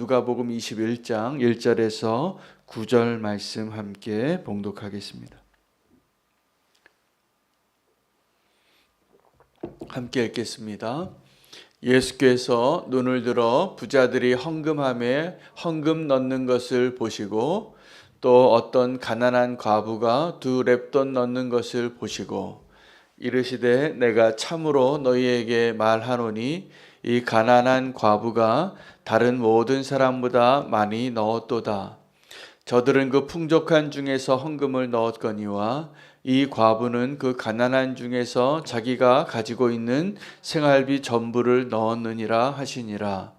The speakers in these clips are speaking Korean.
누가복음 21장 1절에서 9절 말씀 함께 봉독하겠습니다. 함께 읽겠습니다. 예수께서 눈을 들어 부자들이 헌금함에 헌금 넣는 것을 보시고 또 어떤 가난한 과부가 2렙돈 넣는 것을 보시고 이르시되 내가 참으로 너희에게 말하노니 이 가난한 과부가 다른 모든 사람보다 많이 넣었도다. 저들은 그 풍족한 중에서 헌금을 넣었거니와 이 과부는 그 가난한 중에서 자기가 가지고 있는 생활비 전부를 넣었느니라 하시니라.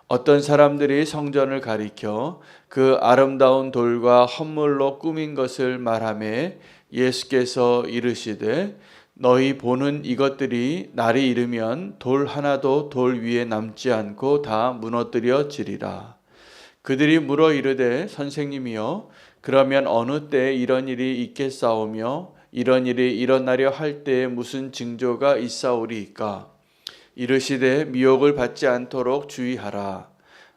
어떤 사람들이 성전을 가리켜 그 아름다운 돌과 헌물로 꾸민 것을 말하며 예수께서 이르시되 너희 보는 이것들이 날이 이르면 돌 하나도 돌 위에 남지 않고 다 무너뜨려지리라. 그들이 물어 이르되 선생님이여 그러면 어느 때에 이런 일이 있겠사오며 이런 일이 일어나려 할 때에 무슨 징조가 있사오리이까? 이르시되 미혹을 받지 않도록 주의하라.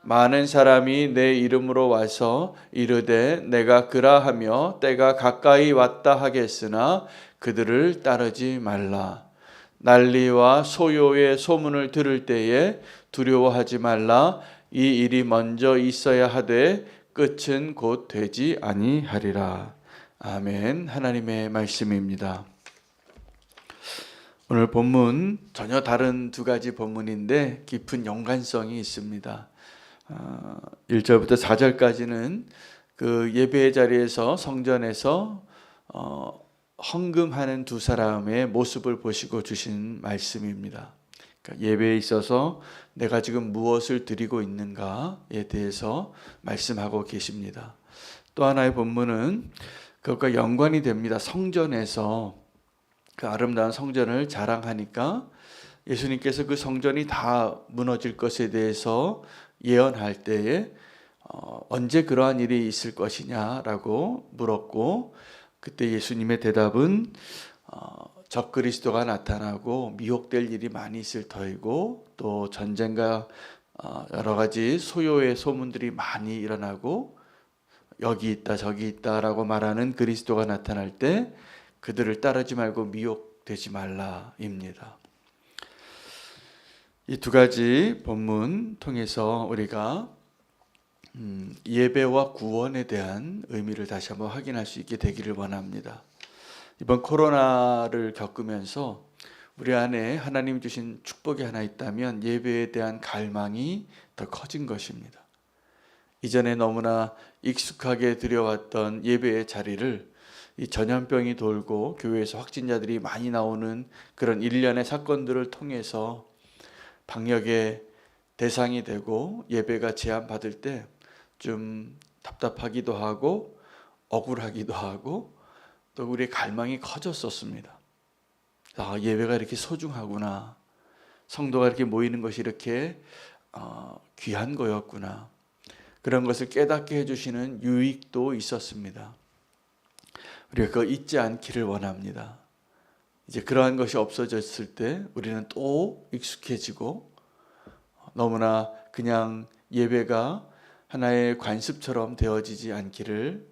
많은 사람이 내 이름으로 와서 이르되 내가 그라하며 때가 가까이 왔다 하겠으나 그들을 따르지 말라. 난리와 소요의 소문을 들을 때에 두려워하지 말라. 이 일이 먼저 있어야 하되 끝은 곧 되지 아니하리라. 아멘. 하나님의 말씀입니다. 오늘 본문 전혀 다른 두 가지 본문인데 깊은 연관성이 있습니다. 1절부터 4절까지는 그 예배의 자리에서 성전에서 헌금하는 두 사람의 모습을 보시고 주신 말씀입니다. 그러니까 예배에 있어서 내가 지금 무엇을 드리고 있는가에 대해서 말씀하고 계십니다. 또 하나의 본문은 그것과 연관이 됩니다. 성전에서 그 아름다운 성전을 자랑하니까 예수님께서 그 성전이 다 무너질 것에 대해서 예언할 때에 언제 그러한 일이 있을 것이냐라고 물었고 그때 예수님의 대답은 적그리스도가 나타나고 미혹될 일이 많이 있을 터이고 또 전쟁과 여러 가지 소요의 소문들이 많이 일어나고 여기 있다 저기 있다라고 말하는 그리스도가 나타날 때 그들을 따르지 말고 미혹되지 말라입니다. 이 두 가지 본문 통해서 우리가 예배와 구원에 대한 의미를 다시 한번 확인할 수 있게 되기를 원합니다. 이번 코로나를 겪으면서 우리 안에 하나님 주신 축복이 하나 있다면 예배에 대한 갈망이 더 커진 것입니다. 이전에 너무나 익숙하게 드려왔던 예배의 자리를 이 전염병이 돌고 교회에서 확진자들이 많이 나오는 그런 일련의 사건들을 통해서 방역의 대상이 되고 예배가 제한받을 때 좀 답답하기도 하고 억울하기도 하고 또 우리의 갈망이 커졌었습니다. 예배가 이렇게 소중하구나. 성도가 이렇게 모이는 것이 이렇게 귀한 거였구나. 그런 것을 깨닫게 해주시는 유익도 있었습니다. 우리가 그거 잊지 않기를 원합니다. 이제 그러한 것이 없어졌을 때 우리는 또 익숙해지고 너무나 그냥 예배가 하나의 관습처럼 되어지지 않기를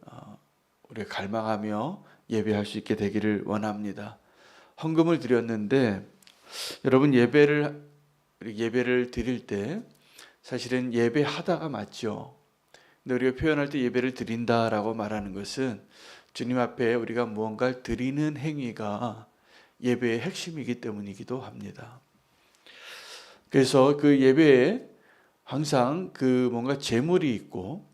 우리가 갈망하며 예배할 수 있게 되기를 원합니다. 헌금을 드렸는데 여러분 예배를 드릴 때 사실은 예배하다가 맞죠. 근데 우리가 표현할 때 예배를 드린다라고 말하는 것은 주님 앞에 우리가 무언가를 드리는 행위가 예배의 핵심이기 때문이기도 합니다. 그래서 그 예배에 항상 그 뭔가 재물이 있고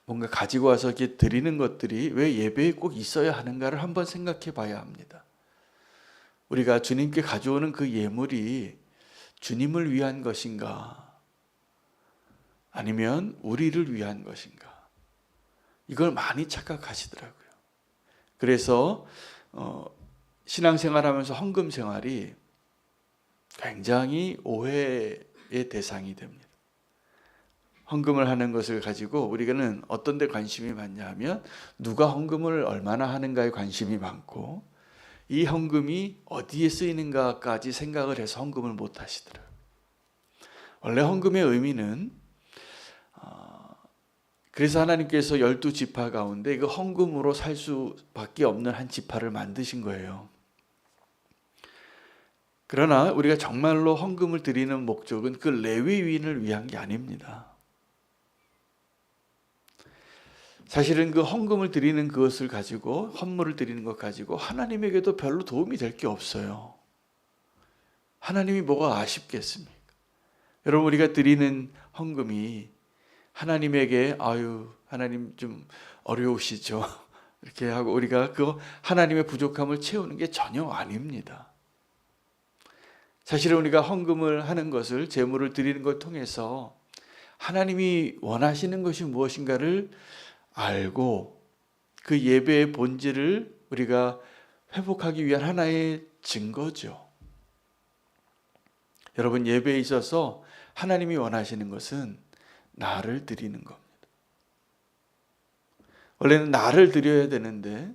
뭔가 가지고 와서 이렇게 드리는 것들이 왜 예배에 꼭 있어야 하는가를 한번 생각해 봐야 합니다. 우리가 주님께 가져오는 그 예물이 주님을 위한 것인가 아니면 우리를 위한 것인가 이걸 많이 착각하시더라고요. 그래서 신앙생활하면서 헌금 생활이 굉장히 오해의 대상이 됩니다. 헌금을 하는 것을 가지고 우리는 어떤 데 관심이 많냐 하면 누가 헌금을 얼마나 하는가에 관심이 많고 이 헌금이 어디에 쓰이는가까지 생각을 해서 헌금을 못 하시더라고요. 원래 헌금의 의미는 그래서 하나님께서 12지파 가운데 그 헌금으로 살 수밖에 없는 한 지파를 만드신 거예요. 그러나 우리가 정말로 헌금을 드리는 목적은 그 레위인을 위한 게 아닙니다. 사실은 그 헌금을 드리는 그것을 가지고, 헌물을 드리는 것 가지고 하나님에게도 별로 도움이 될 게 없어요. 하나님이 뭐가 아쉽겠습니까? 여러분, 우리가 드리는 헌금이 하나님에게 하나님 좀 어려우시죠? 이렇게 하고 우리가 그 하나님의 부족함을 채우는 게 전혀 아닙니다. 사실은 우리가 헌금을 하는 것을, 제물을 드리는 걸 통해서 하나님이 원하시는 것이 무엇인가를 알고 그 예배의 본질을 우리가 회복하기 위한 하나의 증거죠. 여러분, 예배에 있어서 하나님이 원하시는 것은 나를 드리는 겁니다. 원래는 나를 드려야 되는데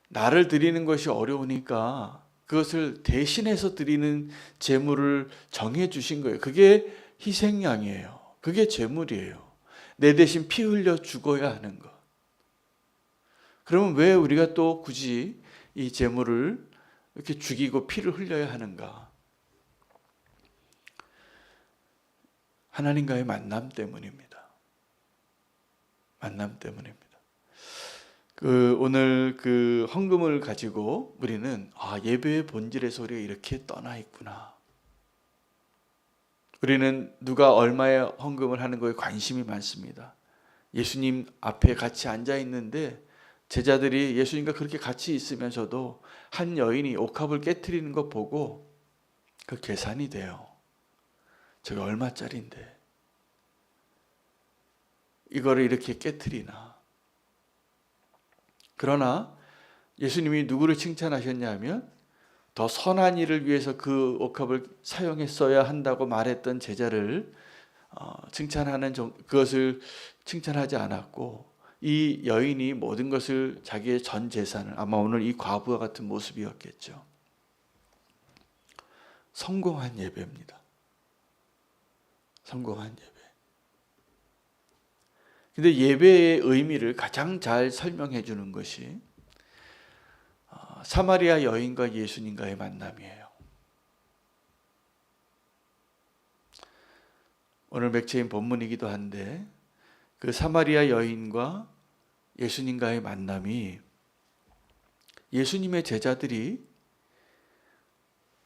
나를 드리는 것이 어려우니까 그것을 대신해서 드리는 제물을 정해 주신 거예요. 그게 희생양이에요. 그게 제물이에요. 내 대신 피 흘려 죽어야 하는 것. 그러면 왜 우리가 또 굳이 이 제물을 이렇게 죽이고 피를 흘려야 하는가? 하나님과의 만남 때문입니다. 만남 때문입니다. 오늘 그 헌금을 가지고 우리는 예배의 본질에서 우리가 이렇게 떠나 있구나. 우리는 누가 얼마의 헌금을 하는 거에 관심이 많습니다. 예수님 앞에 같이 앉아 있는데 제자들이 예수님과 그렇게 같이 있으면서도 한 여인이 옥합을 깨트리는 거 보고 그 계산이 돼요. 저게 얼마짜리인데 이거를 이렇게 깨트리나. 그러나 예수님이 누구를 칭찬하셨냐 하면 더 선한 일을 위해서 그 옥합을 사용했어야 한다고 말했던 제자를 칭찬하는 그것을 칭찬하지 않았고, 이 여인이 모든 것을, 자기의 전 재산을, 아마 오늘 이 과부와 같은 모습이었겠죠. 성공한 예배입니다. 성공한 예배. 근데 예배의 의미를 가장 잘 설명해 주는 것이 사마리아 여인과 예수님과의 만남이에요. 오늘 맥체인 본문이기도 한데 그 사마리아 여인과 예수님과의 만남이, 예수님의 제자들이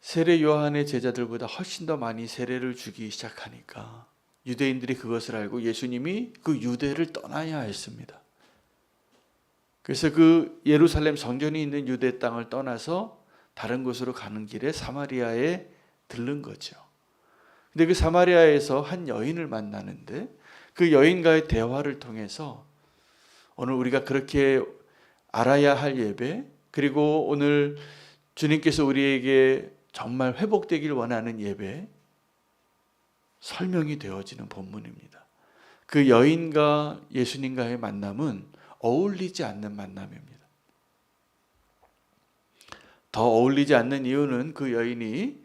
세례 요한의 제자들보다 훨씬 더 많이 세례를 주기 시작하니까 유대인들이 그것을 알고 예수님이 그 유대를 떠나야 했습니다. 그래서 그 예루살렘 성전이 있는 유대 땅을 떠나서 다른 곳으로 가는 길에 사마리아에 들른 거죠. 근데 그 사마리아에서 한 여인을 만나는데 그 여인과의 대화를 통해서 오늘 우리가 그렇게 알아야 할 예배, 그리고 오늘 주님께서 우리에게 정말 회복되길 원하는 예배 설명이 되어지는 본문입니다. 그 여인과 예수님과의 만남은 어울리지 않는 만남입니다. 더 어울리지 않는 이유는 그 여인이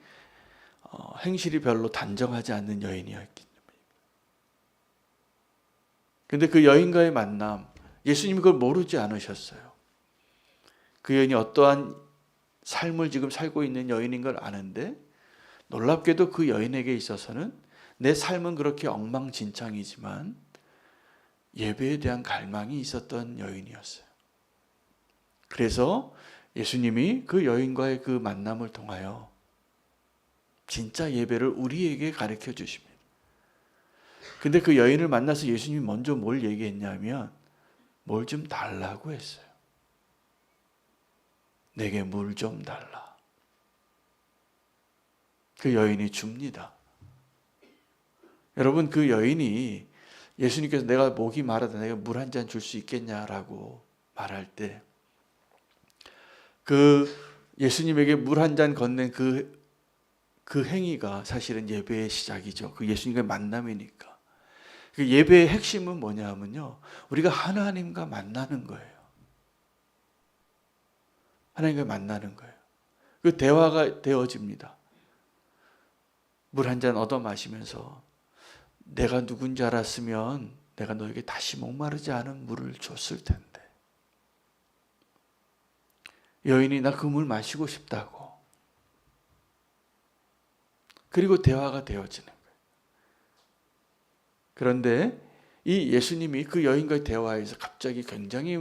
행실이 별로 단정하지 않는 여인이었기 때문입니다. 그런데 그 여인과의 만남, 예수님이 그걸 모르지 않으셨어요. 그 여인이 어떠한 삶을 지금 살고 있는 여인인 걸 아는데 놀랍게도 그 여인에게 있어서는 내 삶은 그렇게 엉망진창이지만 예배에 대한 갈망이 있었던 여인이었어요. 그래서 예수님이 그 여인과의 그 만남을 통하여 진짜 예배를 우리에게 가르쳐 주십니다. 근데 그 여인을 만나서 예수님이 먼저 뭘 얘기했냐면 뭘 좀 달라고 했어요. 내게 물 좀 달라. 그 여인이 줍니다. 여러분, 그 여인이 예수님께서 내가 목이 마르다 내가 물 한 잔 줄 수 있겠냐라고 말할 때 그 예수님에게 물 한 잔 건넨 그 행위가 사실은 예배의 시작이죠. 그 예수님과의 만남이니까. 그 예배의 핵심은 뭐냐 하면요, 우리가 하나님과 만나는 거예요. 하나님과 만나는 거예요. 그 대화가 되어집니다. 물 한 잔 얻어 마시면서 내가 누군지 알았으면 내가 너에게 다시 목마르지 않은 물을 줬을 텐데. 여인이 나 그 물 마시고 싶다고. 그리고 대화가 되어지는 거예요. 그런데 이 예수님이 그 여인과의 대화에서 갑자기 굉장히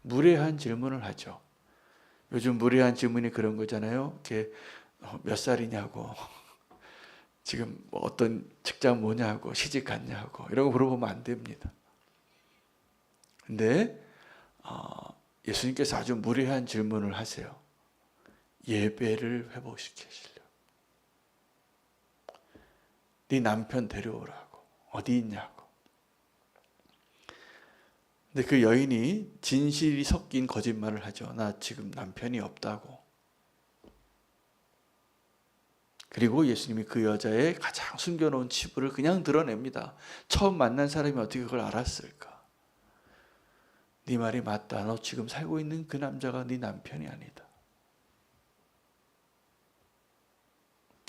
무례한 질문을 하죠. 요즘 무례한 질문이 그런 거잖아요. 이렇게 몇 살이냐고, 지금 어떤 직장 뭐냐고, 시집 갔냐고, 이런 거 물어보면 안 됩니다. 근데 예수님께서 아주 무례한 질문을 하세요. 예배를 회복시키시려고. 네 남편 데려오라고. 어디 있냐고. 근데 그 여인이 진실이 섞인 거짓말을 하죠. 나 지금 남편이 없다고. 그리고 예수님이 그 여자의 가장 숨겨놓은 치부를 그냥 드러냅니다. 처음 만난 사람이 어떻게 그걸 알았을까? 네 말이 맞다. 너 지금 살고 있는 그 남자가 네 남편이 아니다.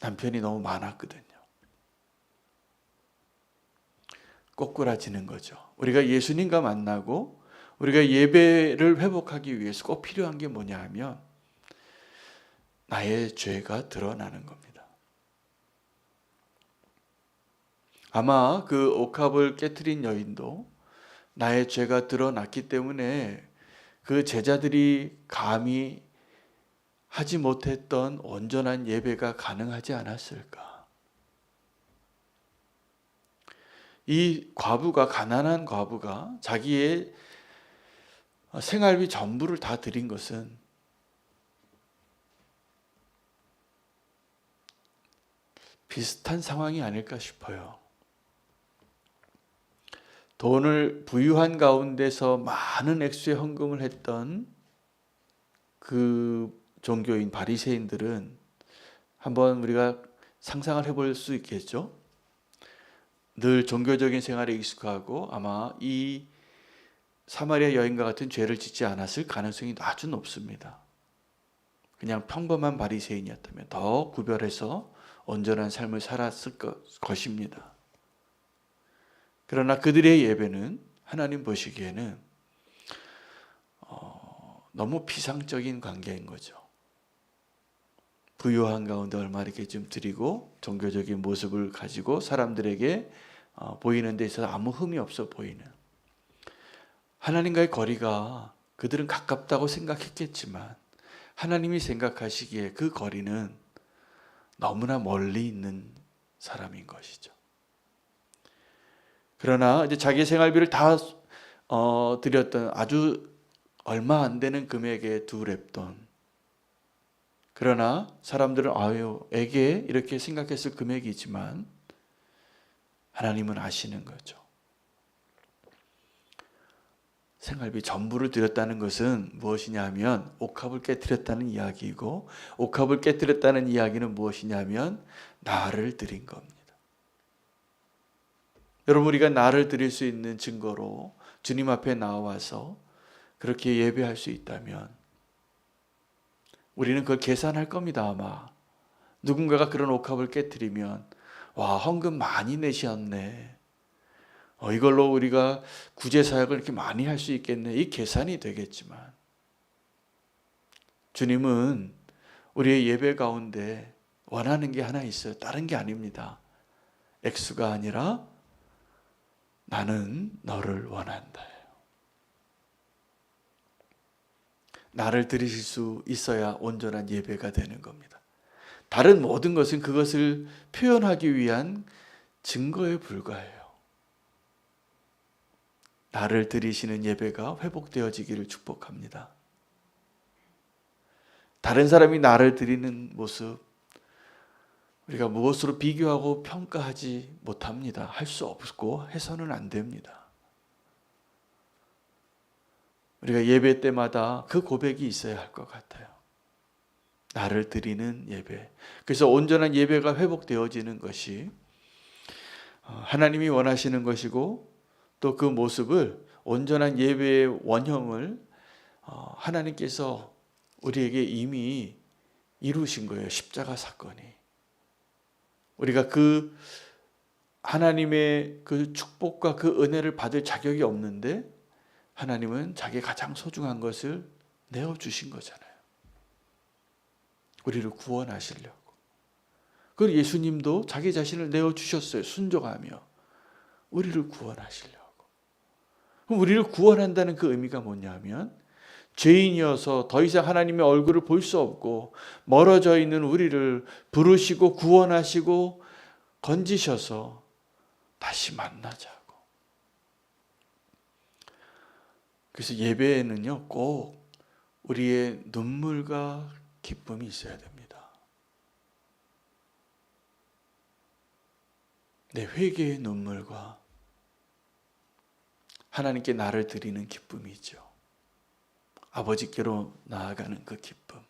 남편이 너무 많았거든요. 꼬꾸라지는 거죠. 우리가 예수님과 만나고 우리가 예배를 회복하기 위해서 꼭 필요한 게 뭐냐 하면 나의 죄가 드러나는 겁니다. 아마 그 옥합을 깨트린 여인도 나의 죄가 드러났기 때문에 그 제자들이 감히 하지 못했던 온전한 예배가 가능하지 않았을까? 이 과부가, 가난한 과부가 자기의 생활비 전부를 다 드린 것은 비슷한 상황이 아닐까 싶어요. 돈을 부유한 가운데서 많은 액수의 헌금을 했던 그 종교인 바리새인들은 한번 우리가 상상을 해볼 수 있겠죠. 늘 종교적인 생활에 익숙하고 아마 이 사마리아 여인과 같은 죄를 짓지 않았을 가능성이 아주 높습니다. 그냥 평범한 바리새인이었다면 더 구별해서 온전한 삶을 살았을 것입니다. 그러나 그들의 예배는 하나님 보시기에는 너무 비상적인 관계인 거죠. 부유한 가운데 얼마 이렇게 좀 드리고 종교적인 모습을 가지고 사람들에게 보이는 데 있어서 아무 흠이 없어 보이는, 하나님과의 거리가 그들은 가깝다고 생각했겠지만 하나님이 생각하시기에 그 거리는 너무나 멀리 있는 사람인 것이죠. 그러나 이제 자기 생활비를 다 드렸던 아주 얼마 안 되는 금액의 두 렙돈. 그러나 사람들은 에게 이렇게 생각했을 금액이지만 하나님은 아시는 거죠. 생활비 전부를 드렸다는 것은 무엇이냐 하면 옥합을 깨뜨렸다는 이야기이고, 옥합을 깨뜨렸다는 이야기는 무엇이냐 하면 나를 드린 겁니다. 여러분, 우리가 나를 드릴 수 있는 증거로 주님 앞에 나와서 그렇게 예배할 수 있다면 우리는 그걸 계산할 겁니다. 아마 누군가가 그런 옥합을 깨뜨리면 와, 헌금 많이 내셨네, 이걸로 우리가 구제사역을 이렇게 많이 할 수 있겠네, 이 계산이 되겠지만 주님은 우리의 예배 가운데 원하는 게 하나 있어요. 다른 게 아닙니다. 액수가 아니라 나는 너를 원한다. 나를 드리실 수 있어야 온전한 예배가 되는 겁니다. 다른 모든 것은 그것을 표현하기 위한 증거에 불과해요. 나를 드리시는 예배가 회복되어지기를 축복합니다. 다른 사람이 나를 드리는 모습, 우리가 무엇으로 비교하고 평가하지 못합니다. 할 수 없고 해서는 안 됩니다. 우리가 예배 때마다 그 고백이 있어야 할 것 같아요. 나를 드리는 예배. 그래서 온전한 예배가 회복되어지는 것이 하나님이 원하시는 것이고, 또 그 모습을, 온전한 예배의 원형을 하나님께서 우리에게 이미 이루신 거예요. 십자가 사건이. 우리가 그 하나님의 그 축복과 그 은혜를 받을 자격이 없는데 하나님은 자기 가장 소중한 것을 내어주신 거잖아요. 우리를 구원하시려고. 그리고 예수님도 자기 자신을 내어주셨어요. 순종하며 우리를 구원하시려고. 그럼 우리를 구원한다는 그 의미가 뭐냐면 죄인이어서 더 이상 하나님의 얼굴을 볼 수 없고 멀어져 있는 우리를 부르시고 구원하시고 건지셔서 다시 만나자고. 그래서 예배에는요, 꼭 우리의 눈물과 기쁨이 있어야 됩니다. 내 회개의 눈물과 하나님께 나를 드리는 기쁨이 있죠. 아버지께로 나아가는 그 기쁨.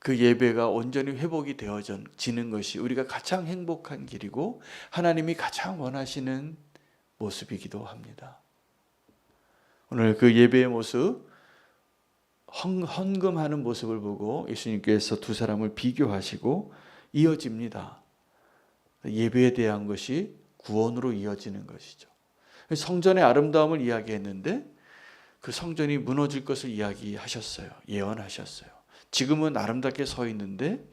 그 예배가 온전히 회복이 되어지는 것이 우리가 가장 행복한 길이고 하나님이 가장 원하시는 모습이기도 합니다. 오늘 그 예배의 모습, 헌금하는 모습을 보고 예수님께서 두 사람을 비교하시고 이어집니다. 예배에 대한 것이 구원으로 이어지는 것이죠. 성전의 아름다움을 이야기했는데 그 성전이 무너질 것을 이야기하셨어요. 예언하셨어요. 지금은 아름답게 서 있는데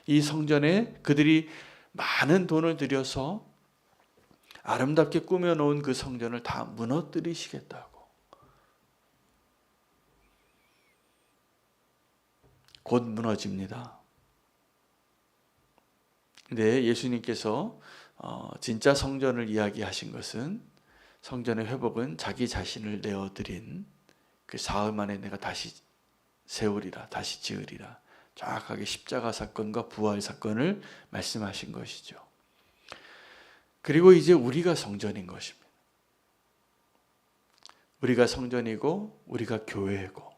이 성전에 그들이 많은 돈을 들여서 아름답게 꾸며놓은 그 성전을 다 무너뜨리시겠다고. 곧 무너집니다. 근데 예수님께서 진짜 성전을 이야기하신 것은 성전의 회복은 자기 자신을 내어드린 그 사흘 만에 내가 다시 세우리라, 다시 지으리라. 정확하게 십자가 사건과 부활 사건을 말씀하신 것이죠. 그리고 이제 우리가 성전인 것입니다. 우리가 성전이고 우리가 교회고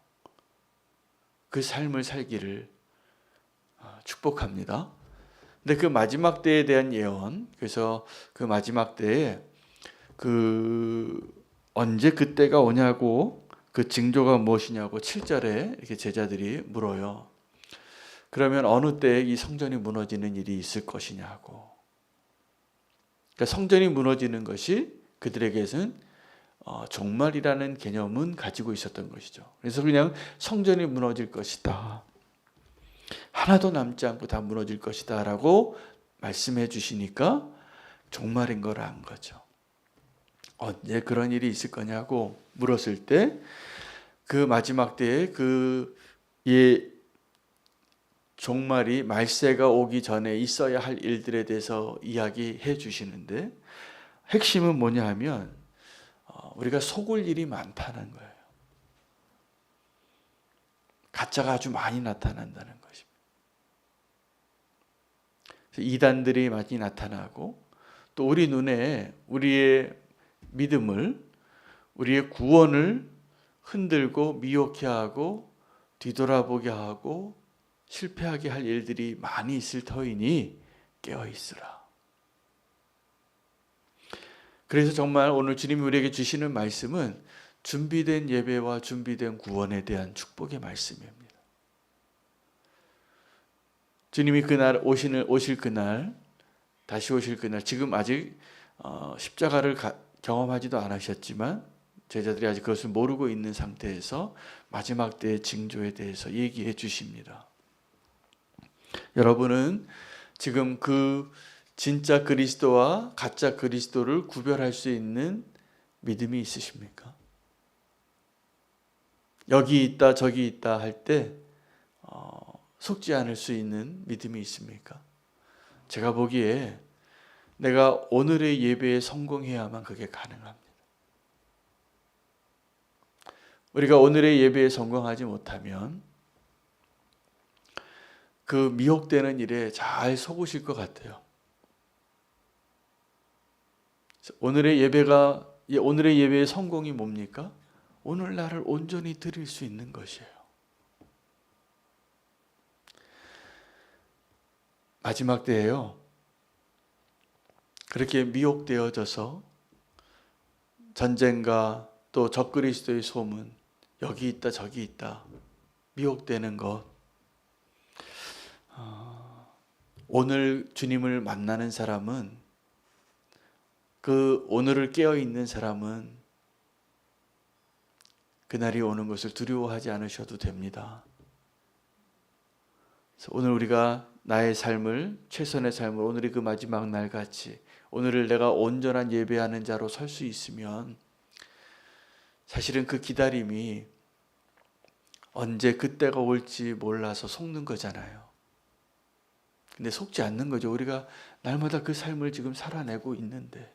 그 삶을 살기를 축복합니다. 근데 그 마지막 때에 대한 예언, 그래서 그 마지막 때에 언제 그때가 오냐고 그 징조가 무엇이냐고 7절에 이렇게 제자들이 물어요. 그러면 어느 때에 이 성전이 무너지는 일이 있을 것이냐고. 그러니까 성전이 무너지는 것이 그들에게는 종말이라는 개념은 가지고 있었던 것이죠. 그래서 그냥 성전이 무너질 것이다. 하나도 남지 않고 다 무너질 것이다 라고 말씀해 주시니까 종말인 걸 안 거죠. 언제 그런 일이 있을 거냐고 물었을 때 그 마지막 때에 종말이 말세가 오기 전에 있어야 할 일들에 대해서 이야기해 주시는데 핵심은 뭐냐 하면 우리가 속을 일이 많다는 거예요. 가짜가 아주 많이 나타난다는 것입니다. 이단들이 많이 나타나고 또 우리 눈에 우리의 믿음을, 우리의 구원을 흔들고 미혹해 하고 뒤돌아보게 하고 실패하게 할 일들이 많이 있을 터이니 깨어 있으라. 그래서 정말 오늘 주님이 우리에게 주시는 말씀은 준비된 예배와 준비된 구원에 대한 축복의 말씀입니다. 주님이 그날 오실 그날, 다시 오실 그날, 지금 아직 십자가를 경험하지도 않으셨지만 제자들이 아직 그것을 모르고 있는 상태에서 마지막 때의 징조에 대해서 얘기해 주십니다. 여러분은 지금 그 진짜 그리스도와 가짜 그리스도를 구별할 수 있는 믿음이 있으십니까? 여기 있다 저기 있다 할 때 속지 않을 수 있는 믿음이 있습니까? 제가 보기에 내가 오늘의 예배에 성공해야만 그게 가능합니다. 우리가 오늘의 예배에 성공하지 못하면 그 미혹되는 일에 잘 속으실 것 같아요. 오늘의 예배의 성공이 뭡니까? 오늘날을 온전히 드릴 수 있는 것이에요. 마지막 때에요. 그렇게 미혹되어져서 전쟁과 또 적그리스도의 소문, 여기 있다 저기 있다 미혹되는 것, 오늘 주님을 만나는 사람은 그 오늘을 깨어 있는 사람은 그날이 오는 것을 두려워하지 않으셔도 됩니다. 그래서 오늘 우리가 나의 삶을, 최선의 삶을 오늘이 그 마지막 날 같이 오늘을 내가 온전한 예배하는 자로 설 수 있으면 사실은 그 기다림이 언제 그때가 올지 몰라서 속는 거잖아요. 근데 속지 않는 거죠. 우리가 날마다 그 삶을 지금 살아내고 있는데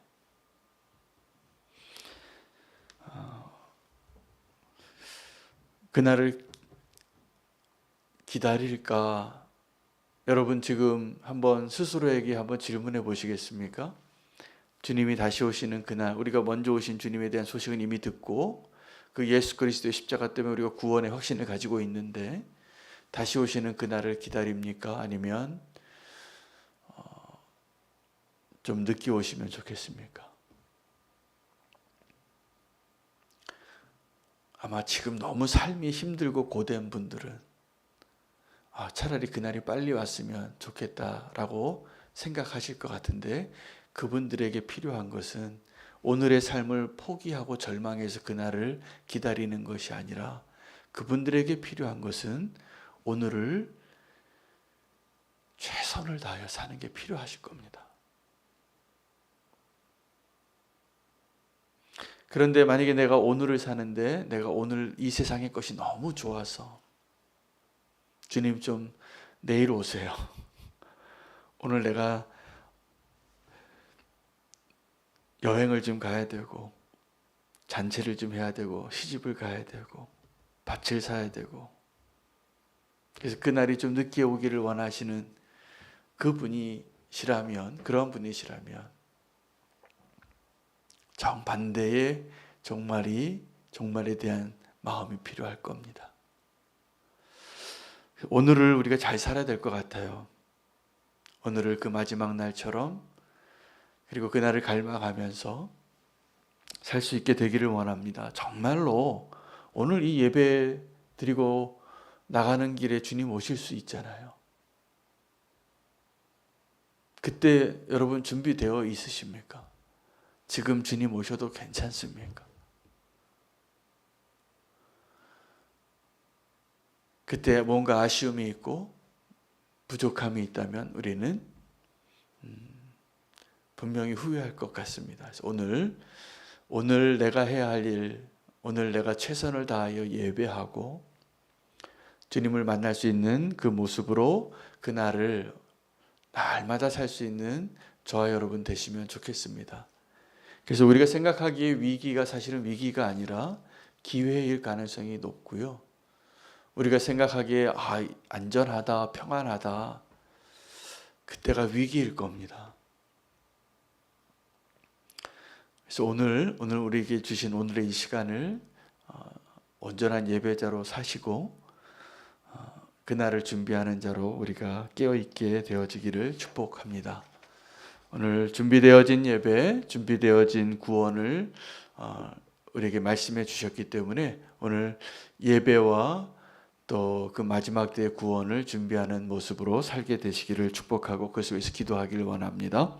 그날을 기다릴까? 여러분 지금 한번 스스로에게 한번 질문해 보시겠습니까? 주님이 다시 오시는 그날, 우리가 먼저 오신 주님에 대한 소식은 이미 듣고 그 예수 그리스도의 십자가 때문에 우리가 구원의 확신을 가지고 있는데 다시 오시는 그날을 기다립니까? 아니면 좀 늦게 오시면 좋겠습니까? 아마 지금 너무 삶이 힘들고 고된 분들은 차라리 그날이 빨리 왔으면 좋겠다라고 생각하실 것 같은데 그분들에게 필요한 것은 오늘의 삶을 포기하고 절망해서 그날을 기다리는 것이 아니라 그분들에게 필요한 것은 오늘을 최선을 다하여 사는 게 필요하실 겁니다. 그런데 만약에 내가 오늘을 사는데 내가 오늘 이 세상의 것이 너무 좋아서 주님 좀 내일 오세요. 오늘 내가 여행을 좀 가야 되고 잔치를 좀 해야 되고 시집을 가야 되고 밭을 사야 되고 그래서 그날이 좀 늦게 오기를 원하시는 그분이시라면 그런 분이시라면 정반대의 종말에 대한 마음이 필요할 겁니다. 오늘을 우리가 잘 살아야 될 것 같아요. 오늘을 그 마지막 날처럼 그리고 그날을 갈망하면서 살 수 있게 되기를 원합니다. 정말로 오늘 이 예배 드리고 나가는 길에 주님 오실 수 있잖아요. 그때 여러분 준비되어 있으십니까? 지금 주님 오셔도 괜찮습니까? 그때 뭔가 아쉬움이 있고 부족함이 있다면 우리는 분명히 후회할 것 같습니다. 그래서 오늘 내가 해야 할 일, 오늘 내가 최선을 다하여 예배하고 주님을 만날 수 있는 그 모습으로 그날을 날마다 살 수 있는 저와 여러분 되시면 좋겠습니다. 그래서 우리가 생각하기에 위기가 사실은 위기가 아니라 기회일 가능성이 높고요. 우리가 생각하기에 안전하다, 평안하다, 그때가 위기일 겁니다. 그래서 오늘 우리에게 주신 오늘의 이 시간을 온전한 예배자로 사시고 그날을 준비하는 자로 우리가 깨어있게 되어지기를 축복합니다. 오늘 준비되어진 예배, 준비되어진 구원을 우리에게 말씀해 주셨기 때문에 오늘 예배와 또 그 마지막 때의 구원을 준비하는 모습으로 살게 되시기를 축복하고 그것을 위해서 기도하기를 원합니다.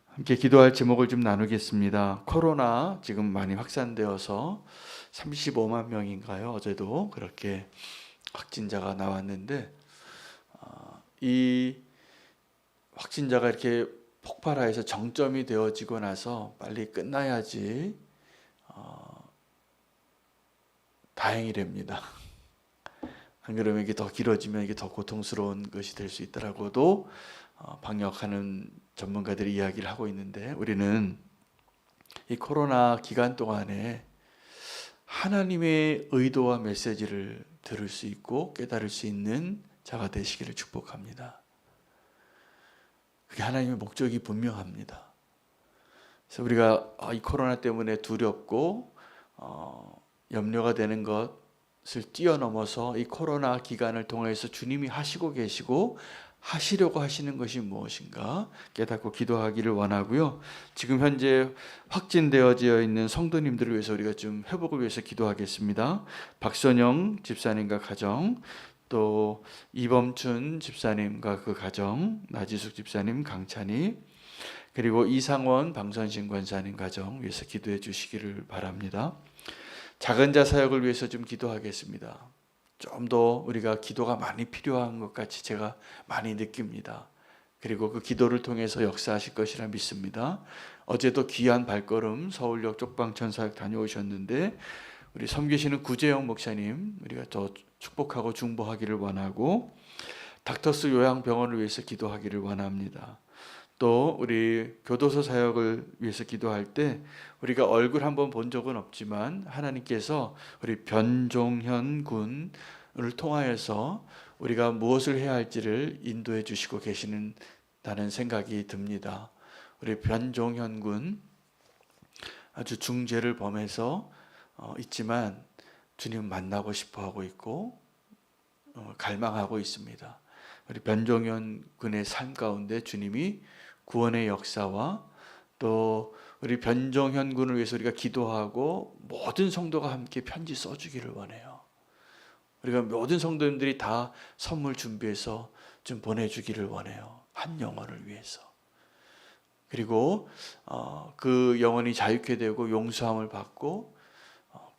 함께 기도할 제목을 좀 나누겠습니다. 코로나 지금 많이 확산되어서 35만 명인가요? 어제도 그렇게 확진자가 나왔는데 이 확진자가 이렇게 폭발하여서 정점이 되어지고 나서 빨리 끝나야지 다행이랍니다. 안 그러면 이게 더 길어지면 이게 더 고통스러운 것이 될 수 있더라고도 방역하는 전문가들이 이야기를 하고 있는데 우리는 이 코로나 기간 동안에 하나님의 의도와 메시지를 들을 수 있고 깨달을 수 있는 자가 되시기를 축복합니다. 그게 하나님의 목적이 분명합니다. 그래서 우리가 이 코로나 때문에 두렵고 염려가 되는 것을 뛰어넘어서 이 코로나 기간을 통해서 주님이 하시고 계시고 하시려고 하시는 것이 무엇인가 깨닫고 기도하기를 원하고요. 지금 현재 확진되어져 있는 성도님들을 위해서 우리가 좀 회복을 위해서 기도하겠습니다. 박선영 집사님과 가정, 또 이범춘 집사님과 그 가정, 나지숙 집사님, 강찬이, 그리고 이상원 방선신 권사님 가정 위해서 기도해 주시기를 바랍니다. 작은 자 사역을 위해서 좀 기도하겠습니다. 좀 더 우리가 기도가 많이 필요한 것 같이 제가 많이 느낍니다. 그리고 그 기도를 통해서 역사하실 것이라 믿습니다. 어제도 귀한 발걸음 서울역 쪽방천사역 다녀오셨는데 우리 섬기시는 구재영 목사님 우리가 더 축복하고 중보하기를 원하고 닥터스 요양병원을 위해서 기도하기를 원합니다. 또 우리 교도소 사역을 위해서 기도할 때 우리가 얼굴 한번 본 적은 없지만 하나님께서 우리 변종현 군을 통하여서 우리가 무엇을 해야 할지를 인도해 주시고 계시는다는 생각이 듭니다. 우리 변종현 군 아주 중죄를 범해서 있지만 주님 만나고 싶어 하고 있고 갈망하고 있습니다. 우리 변종현 군의 삶 가운데 주님이 구원의 역사와 또 우리 변종현 군을 위해서 우리가 기도하고 모든 성도가 함께 편지 써주기를 원해요. 우리가 모든 성도님들이 다 선물 준비해서 좀 보내주기를 원해요. 한 영혼을 위해서. 그리고 그 영혼이 자유케 되고 용서함을 받고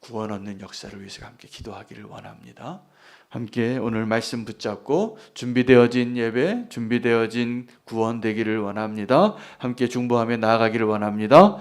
구원 얻는 역사를 위해서 함께 기도하기를 원합니다. 함께 오늘 말씀 붙잡고 준비되어진 예배, 준비되어진 구원 되기를 원합니다. 함께 중보하며 나아가기를 원합니다.